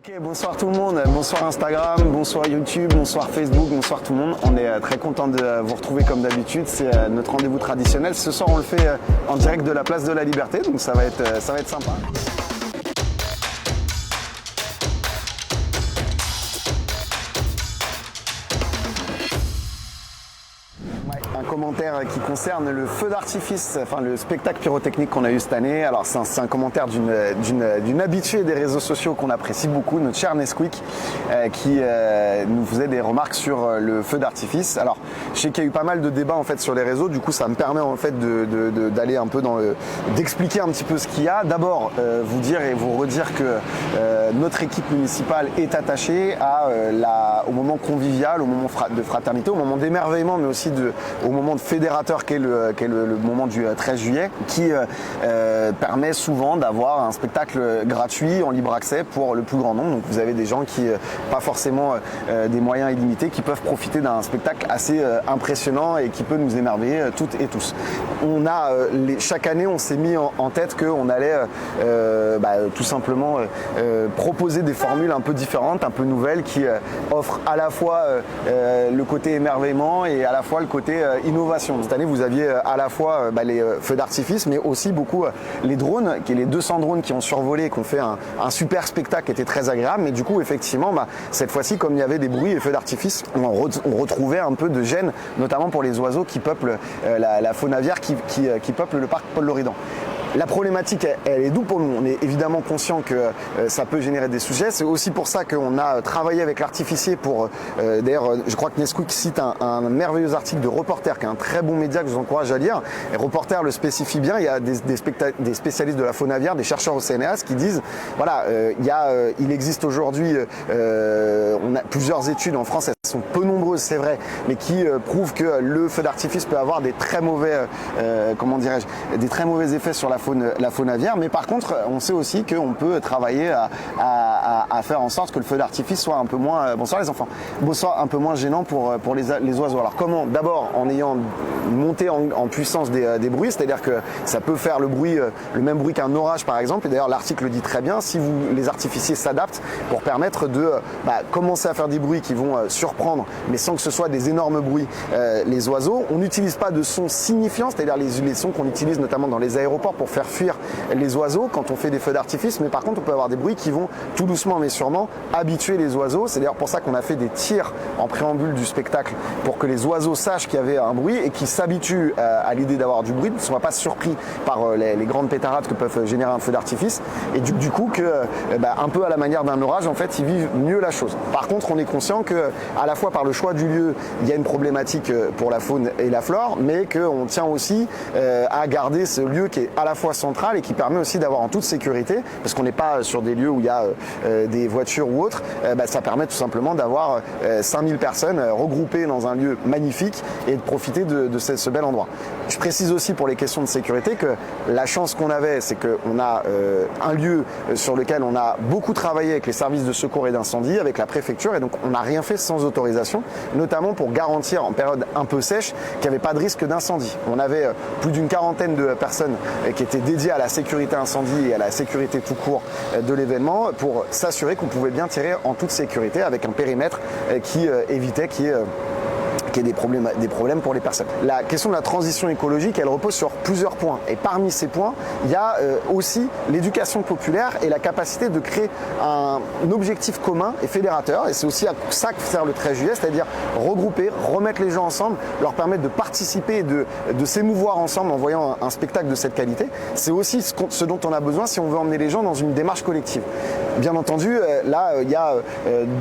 Ok, bonsoir tout le monde, bonsoir Instagram, bonsoir YouTube, bonsoir Facebook, bonsoir tout le monde. On est très content de vous retrouver comme d'habitude, c'est notre rendez-vous traditionnel. Ce soir on le fait en direct de la place de la Liberté, donc ça va être sympa. Un commentaire qui concerne le feu d'artifice, enfin le spectacle pyrotechnique qu'on a eu cette année. Alors c'est un commentaire d'une habituée des réseaux sociaux qu'on apprécie beaucoup, notre cher Nesquik, qui nous faisait des remarques sur le feu d'artifice. Alors je sais qu'il y a eu pas mal de débats en fait sur les réseaux, du coup ça me permet en fait d'aller un peu d'expliquer un petit peu ce qu'il y a. D'abord vous dire et vous redire que notre équipe municipale est attachée au moment convivial, au moment de fraternité, au moment d'émerveillement, mais aussi au moment de fédérateur qu'est le moment du 13 juillet, qui permet souvent d'avoir un spectacle gratuit en libre accès pour le plus grand nombre. Donc vous avez des gens qui, pas forcément des moyens illimités, qui peuvent profiter d'un spectacle assez impressionnant et qui peut nous émerveiller toutes et tous. Chaque année, on s'est mis en tête qu'on allait tout simplement proposer des formules un peu différentes, un peu nouvelles, qui offrent à la fois le côté émerveillement et à la fois le côté innovation. Cette année, vous aviez à la fois les feux d'artifice, mais aussi beaucoup les drones, les 200 drones qui ont survolé et qui ont fait un super spectacle qui était très agréable. Mais du coup, effectivement, cette fois-ci, comme il y avait des bruits et feux d'artifice, on retrouvait un peu de gêne, notamment pour les oiseaux qui peuplent la faune aviaire qui peuple le parc Paul-Loredan. La problématique, elle est d'où pour nous. On est évidemment conscient que ça peut générer des sujets. C'est aussi pour ça qu'on a travaillé avec l'artificier pour... D'ailleurs, je crois que Nesquik cite un merveilleux article de Reporter, qui est un très bon média que je vous encourage à lire. Et Reporter le spécifie bien. Il y a des spécialistes de la faune aviaire, des chercheurs au CNRS qui disent, voilà, il existe aujourd'hui, on a plusieurs études en France, elles sont peu nombreuses, c'est vrai, mais qui prouvent que le feu d'artifice peut avoir des très mauvais, des très mauvais effets sur la faune aviaire. Mais par contre, on sait aussi qu'on peut travailler à faire en sorte que le feu d'artifice soit un peu moins, bonsoir les enfants, soit un peu moins gênant pour les oiseaux. Alors comment? D'abord en ayant monté en puissance des bruits, c'est-à-dire que ça peut faire le même bruit qu'un orage par exemple. Et d'ailleurs l'article le dit très bien, si les artificiers s'adaptent pour permettre de commencer à faire des bruits qui vont surprendre, mais sans que ce soit des énormes bruits, les oiseaux. On n'utilise pas de sons signifiants, c'est-à-dire les sons qu'on utilise notamment dans les aéroports pour faire fuir les oiseaux quand on fait des feux d'artifice, mais par contre on peut avoir des bruits qui vont tout doucement mais sûrement habituer les oiseaux. C'est d'ailleurs pour ça qu'on a fait des tirs en préambule du spectacle, pour que les oiseaux sachent qu'il y avait un bruit et qu'ils s'habituent à l'idée d'avoir du bruit, ne soient pas surpris par les grandes pétarades que peuvent générer un feu d'artifice, et du coup un peu à la manière d'un orage, en fait ils vivent mieux la chose. Par contre on est conscient que à la fois par le choix du lieu, il y a une problématique pour la faune et la flore, mais qu'on tient aussi à garder ce lieu qui est à la fois central et qui permet aussi d'avoir en toute sécurité, parce qu'on n'est pas sur des lieux où il y a des voitures ou autres, ça permet tout simplement d'avoir 5000 personnes regroupées dans un lieu magnifique et de profiter de ce bel endroit. Je précise aussi pour les questions de sécurité que la chance qu'on avait, c'est qu'on a un lieu sur lequel on a beaucoup travaillé avec les services de secours et d'incendie, avec la préfecture, et donc on n'a rien fait sans autorisation, notamment pour garantir en période un peu sèche qu'il n'y avait pas de risque d'incendie. On avait plus d'une quarantaine de personnes qui étaient dédiées à la sécurité incendie et à la sécurité tout court de l'événement, pour s'assurer qu'on pouvait bien tirer en toute sécurité avec un périmètre qui évitait qu'il y ait des problèmes pour les personnes. La question de la transition écologique, elle repose sur plusieurs points. Et parmi ces points, il y a aussi l'éducation populaire et la capacité de créer un objectif commun et fédérateur. Et c'est aussi à ça que sert le 13 juillet, c'est-à-dire regrouper, remettre les gens ensemble, leur permettre de participer et de s'émouvoir ensemble en voyant un spectacle de cette qualité. C'est aussi ce dont on a besoin si on veut emmener les gens dans une démarche collective. Bien entendu, là, il y a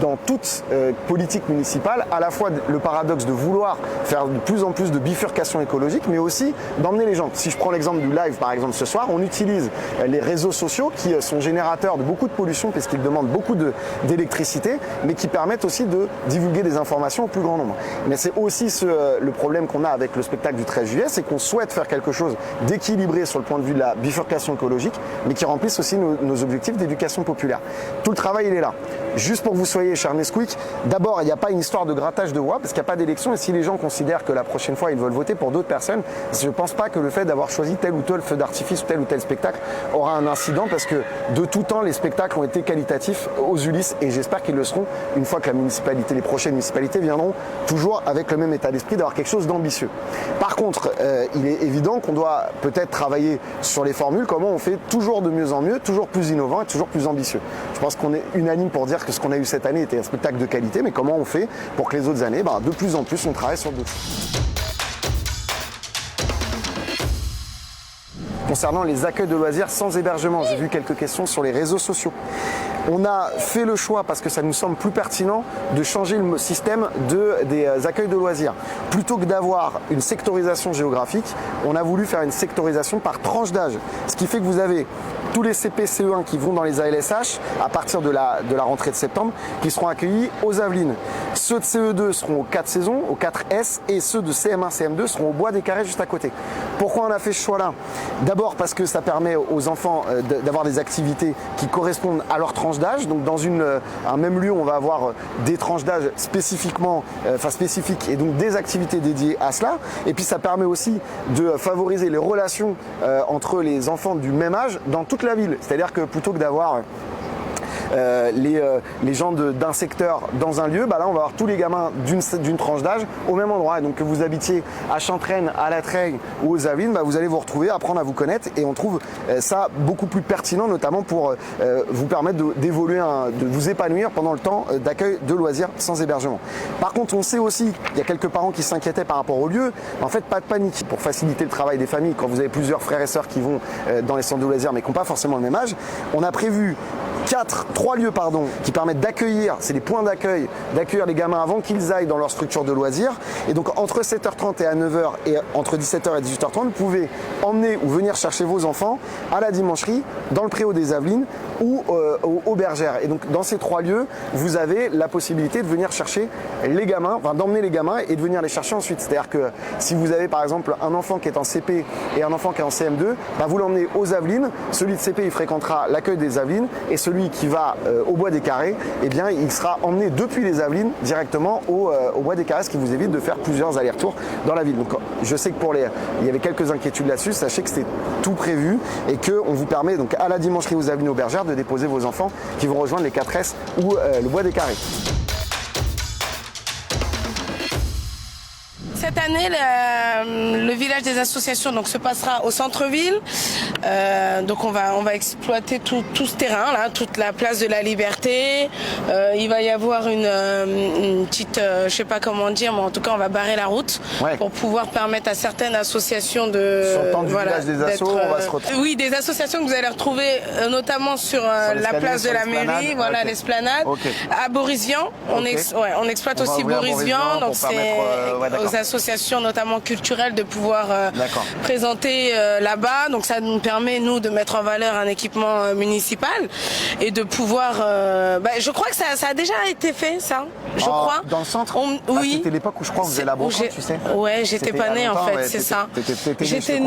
dans toute politique municipale à la fois le paradoxe de vouloir faire de plus en plus de bifurcation écologique, mais aussi d'emmener les gens. Si je prends l'exemple du live, par exemple, ce soir, on utilise les réseaux sociaux qui sont générateurs de beaucoup de pollution puisqu'ils demandent beaucoup d'électricité, mais qui permettent aussi de divulguer des informations au plus grand nombre. Mais c'est aussi le problème qu'on a avec le spectacle du 13 juillet, c'est qu'on souhaite faire quelque chose d'équilibré sur le point de vue de la bifurcation écologique, mais qui remplisse aussi nos objectifs d'éducation populaire. Tout le travail, il est là. juste pour que vous soyez, cher Nesquik, d'abord, il n'y a pas une histoire de grattage de voix, parce qu'il n'y a pas d'élection, et si les gens considèrent que la prochaine fois, ils veulent voter pour d'autres personnes, je ne pense pas que le fait d'avoir choisi tel ou tel feu d'artifice ou tel spectacle aura un incident, parce que de tout temps, les spectacles ont été qualitatifs aux Ulysses, et j'espère qu'ils le seront une fois que les prochaines municipalités viendront toujours avec le même état d'esprit d'avoir quelque chose d'ambitieux. Par contre, il est évident qu'on doit peut-être travailler sur les formules, comment on fait toujours de mieux en mieux, toujours plus innovant et toujours plus ambitieux. Je pense qu'on est unanime pour dire que ce qu'on a eu cette année était un spectacle de qualité, mais comment on fait pour que les autres années, de plus en plus, on travaille sur d'autres choses. Concernant les accueils de loisirs sans hébergement, j'ai vu quelques questions sur les réseaux sociaux. On a fait le choix, parce que ça nous semble plus pertinent, de changer le système des accueils de loisirs. Plutôt que d'avoir une sectorisation géographique, on a voulu faire une sectorisation par tranche d'âge. Ce qui fait que vous avez tous les CP CE1 qui vont dans les ALSH à partir de la rentrée de septembre, qui seront accueillis aux Avelines. Ceux de CE2 seront aux 4 saisons, aux 4S, et ceux de CM1, CM2 seront au Bois des Carrés juste à côté. Pourquoi on a fait ce choix-là? D'abord parce que ça permet aux enfants d'avoir des activités qui correspondent à leur tranche d'âge. Donc dans un même lieu, on va avoir des tranches d'âge spécifiques et donc des activités dédiées à cela. Et puis ça permet aussi de favoriser les relations entre les enfants du même âge dans toute la ville. C'est-à-dire que plutôt que d'avoir les gens d'un secteur dans un lieu, là on va avoir tous les gamins d'une tranche d'âge au même endroit. Et donc que vous habitiez à Chantraine, à La Treille ou aux Avelines, vous allez vous retrouver, apprendre à vous connaître, et on trouve ça beaucoup plus pertinent, notamment pour vous permettre d'évoluer, de vous épanouir pendant le temps d'accueil de loisirs sans hébergement. Par contre, on sait aussi, il y a quelques parents qui s'inquiétaient par rapport au lieu. En fait, pas de panique. Pour faciliter le travail des familles, quand vous avez plusieurs frères et sœurs qui vont dans les centres de loisirs mais qui n'ont pas forcément le même âge, on a prévu 3 lieux qui permettent d'accueillir, c'est des points d'accueil, d'accueillir les gamins avant qu'ils aillent dans leur structure de loisirs. Et donc entre 7h30 et à 9h et entre 17h et 18h30, vous pouvez emmener ou venir chercher vos enfants à la dimancherie, dans le préau des Avelines ou aux Bergères. Et donc dans ces 3 lieux, vous avez la possibilité de venir chercher les gamins, d'emmener les gamins et de venir les chercher ensuite. C'est-à-dire que si vous avez par exemple un enfant qui est en CP et un enfant qui est en CM2, vous l'emmenez aux Avelines, celui de CP il fréquentera l'accueil des Avelines, et celui qui va au Bois des Carrés, il sera emmené depuis les Avelines directement au Bois des Carrés, ce qui vous évite de faire plusieurs allers-retours dans la ville. Donc je sais que il y avait quelques inquiétudes là-dessus, sachez que c'était tout prévu et qu'on vous permet donc à la dimancherie aux Avelines aux Bergères de déposer vos enfants qui vont rejoindre les 4S ou le Bois des Carrés. Cette année, le village des associations se passera au centre-ville. Donc on va exploiter tout ce terrain là, toute la place de la Liberté. Il va y avoir une petite, je sais pas comment dire, mais en tout cas on va barrer la route pour pouvoir permettre à certaines associations de sur le temps du village des assos, on va se retrouver. Oui, des associations que vous allez retrouver notamment sur la place de la mairie, l'esplanade. Okay. À Boris-Vian, on exploite aussi Boris-Vian, donc c'est aux associations notamment culturelles de pouvoir présenter là-bas. Donc ça nous permet nous de mettre en valeur un équipement municipal et de pouvoir. Je crois que ça a déjà été fait, ça. Je crois. Dans le centre. Oui. C'était l'époque où je crois que vous faisiez la brocante, tu sais. Ouais, j'étais pas née en fait, c'est ça. J'étais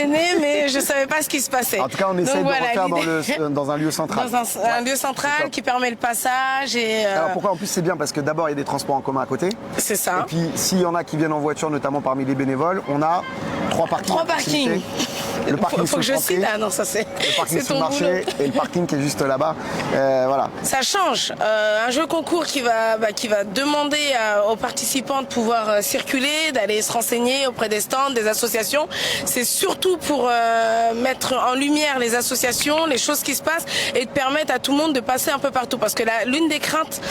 née, mais je savais pas ce qui se passait. En tout cas, on essaie de refaire dans un lieu central. Dans un lieu central qui permet le passage et. Alors pourquoi en plus c'est bien parce que d'abord il y a des transports en commun à côté. C'est ça. Et puis s'il y en a qui viennent en voiture, notamment parmi les bénévoles, on a 3 parkings. 3 parkings. Le parking faut que je cite. Ah non, ça c'est. Le parking sur le marché et le parking qui est juste là-bas. Voilà. Ça change. Un jeu concours qui va demander aux participants de pouvoir circuler, d'aller se renseigner auprès des stands, des associations. C'est surtout pour mettre en lumière les associations, les choses qui se passent et de permettre à tout le monde de passer un peu partout. Parce que l'une des craintes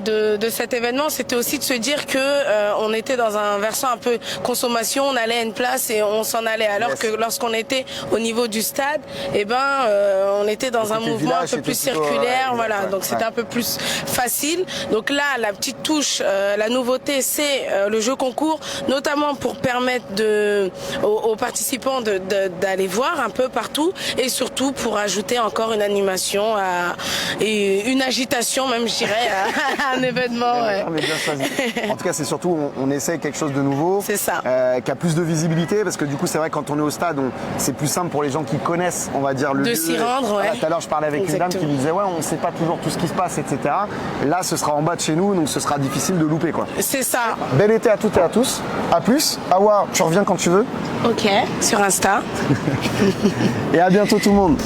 de cet événement, c'était aussi de se dire que on était dans un versant un peu consommation, on allait à une place et on s'en allait. Alors que lorsqu'on était au niveau du stade, on était dans un mouvement un peu plus circulaire, donc c'était un peu plus facile. Donc là, la petite touche, la nouveauté, c'est le jeu concours, notamment pour permettre aux participants d'aller voir un peu partout et surtout pour ajouter encore une animation et une agitation, même je dirais, à un événement. Bien choisi. En tout cas, c'est surtout on essaie quelque chose de nouveau, c'est ça, qui a plus de visibilité l'accessibilité, parce que du coup c'est vrai quand on est au stade, c'est plus simple pour les gens qui connaissent, on va dire, le lieu. De s'y rendre, Voilà, ouais. tout à l'heure je parlais avec une dame qui me disait ouais, on ne sait pas toujours tout ce qui se passe, etc. Là ce sera en bas de chez nous, donc ce sera difficile de louper, quoi. C'est ça. Bel été à toutes et à tous. À plus. Awa, tu reviens quand tu veux. Ok, sur Insta. Et à bientôt tout le monde.